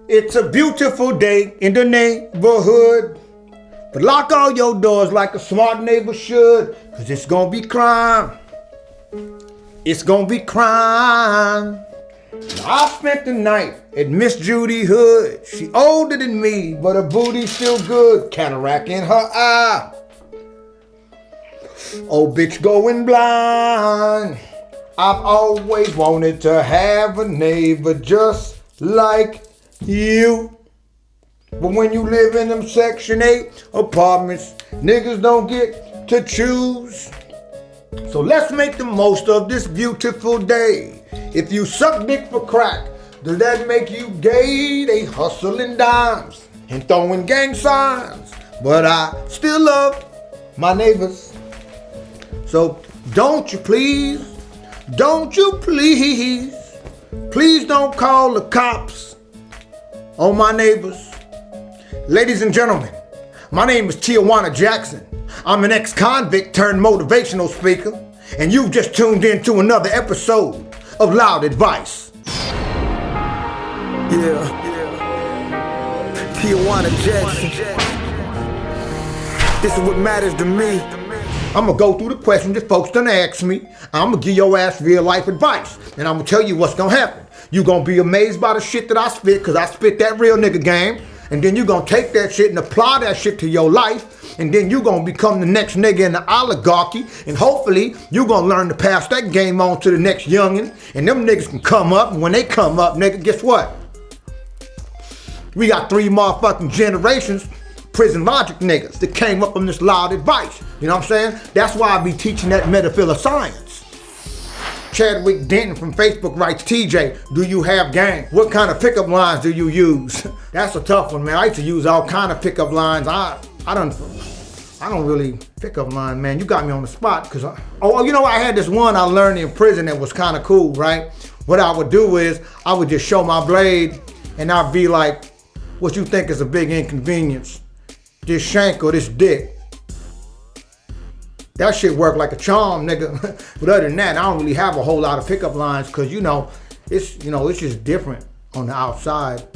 It's a beautiful day in the neighborhood, but lock all your doors like a smart neighbor should, cause it's gonna be crime. It's gonna be crime. I spent the night at Miss Judy Hood. She older than me, but her booty's still good. Cataract in her eye. Oh, bitch going blind. I've always wanted to have a neighbor just like you. But when you live in them Section 8 apartments, niggas don't get to choose. So let's make the most of this beautiful day. If you suck dick for crack, does that make you gay? They hustling dimes and throwing gang signs, but I still love my neighbors. So don't you please don't call the cops on my neighbors. Ladies and gentlemen, my name is Tijuana Jackson. I'm an ex-convict turned motivational speaker, and you've just tuned in to another episode of Loud Advice. Yeah. Tijuana Jackson. This is what matters to me. I'm gonna go through the questions that folks done ask me. I'm gonna give your ass real life advice, and I'm gonna tell you what's gonna happen. You gonna be amazed by the shit that I spit, cause I spit that real nigga game, and then you gonna take that shit and apply that shit to your life, and then you gonna become the next nigga in the oligarchy, and hopefully you gonna learn to pass that game on to the next youngin', and them niggas can come up, and when they come up, nigga, guess what? We got 3 motherfucking generations prison logic niggas that came up on this loud advice. You know what I'm saying? That's why I be teaching that metaphilic science. Chadwick Denton from Facebook writes, TJ, do you have game? What kind of pickup lines do you use? That's a tough one, man. I used to use all kind of pickup lines. I don't really pick up line, man. You got me on the spot, cause I had this one I learned in prison that was kind of cool, right? What I would do is I would just show my blade, and I'd be like, what you think is a big inconvenience? This shank or this dick? That shit worked like a charm, nigga. But other than that, I don't really have a whole lot of pickup lines, cause it's just different on the outside.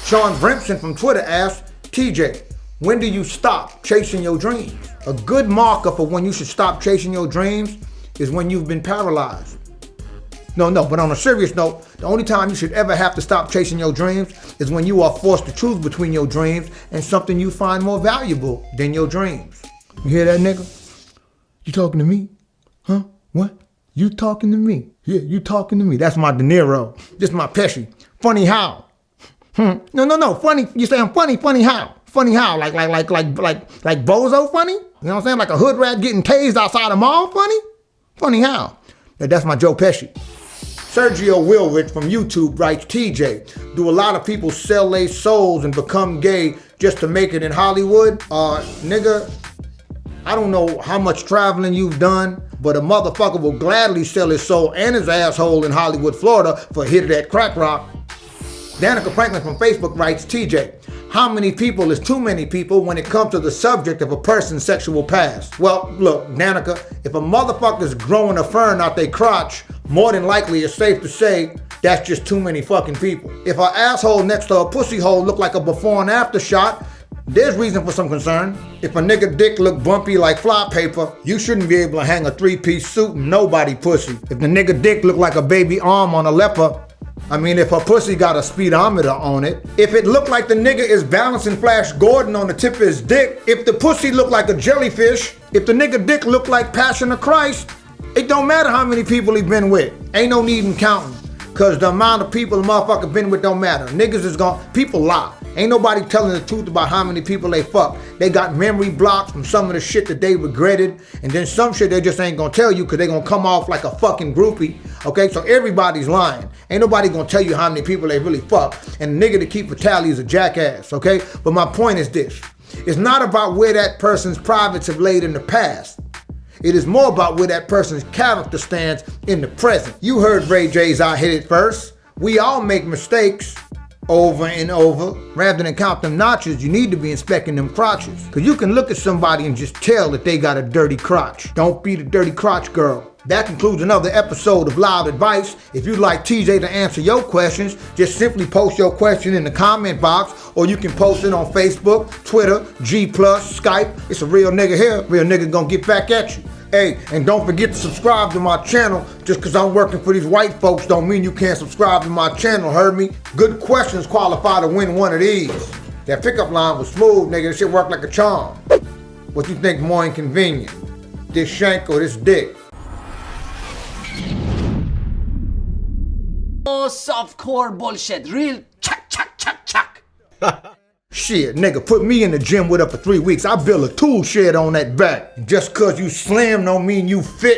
Sean Brimson from Twitter asked, TJ, when do you stop chasing your dreams? A good marker for when you should stop chasing your dreams is when you've been paralyzed. No, but on a serious note, the only time you should ever have to stop chasing your dreams is when you are forced to choose between your dreams and something you find more valuable than your dreams. You hear that, nigga? You talking to me? Huh? What? You talking to me? Yeah, you talking to me. That's my De Niro. This is my Pesci. Funny how? No. Funny. You say I'm funny how? Funny how? Like bozo funny? You know what I'm saying? Like a hood rat getting tased outside a mall funny? Funny how? That's my Joe Pesci. Sergio Wilrich from YouTube writes, TJ, do a lot of people sell their souls and become gay just to make it in Hollywood? Nigga, I don't know how much traveling you've done, but a motherfucker will gladly sell his soul and his asshole in Hollywood, Florida for a hit of that crack rock. Danica Franklin from Facebook writes, TJ, how many people is too many people when it comes to the subject of a person's sexual past? Well, look, Danica, if a motherfucker's growing a fern out their crotch, more than likely it's safe to say that's just too many fucking people. If an asshole next to a pussy hole look like a before and after shot, there's reason for some concern. If a nigga dick look bumpy like fly paper, you shouldn't be able to hang a 3-piece suit and nobody pussy. If the nigga dick look like a baby arm on a leopard, if her pussy got a speedometer on it, if it looked like the nigga is balancing Flash Gordon on the tip of his dick, if the pussy looked like a jellyfish, if the nigga dick looked like Passion of Christ, it don't matter how many people he been with. Ain't no need in counting, cause the amount of people the motherfucker been with don't matter. Niggas is people lie. Ain't nobody telling the truth about how many people they fuck. They got memory blocks from some of the shit that they regretted, and then some shit they just ain't gonna tell you cause they gonna come off like a fucking groupie. Okay, so everybody's lying. Ain't nobody gonna tell you how many people they really fuck, and the nigga that keep a tally is a jackass, okay? But my point is this. It's not about where that person's privates have laid in the past. It is more about where that person's character stands in the present. You heard Ray J's I Hit It First. We all make mistakes over and over. Rather than count them notches, you need to be inspecting them crotches. Cause you can look at somebody and just tell that they got a dirty crotch. Don't be the dirty crotch girl. That concludes another episode of Loud Advice. If you'd like TJ to answer your questions, just simply post your question in the comment box, or you can post it on Facebook, Twitter, G+, Skype. It's a real nigga here. Real nigga gonna get back at you. Hey, and don't forget to subscribe to my channel. Just because I'm working for these white folks don't mean you can't subscribe to my channel, heard me? Good questions qualify to win one of these. That pickup line was smooth, nigga. This shit worked like a charm. What you think more inconvenient? This shank or this dick? Oh, softcore bullshit. Real chuck. Shit, nigga, put me in the gym with her for 3 weeks. I build a tool shed on that back. Just cause you slim don't mean you fit.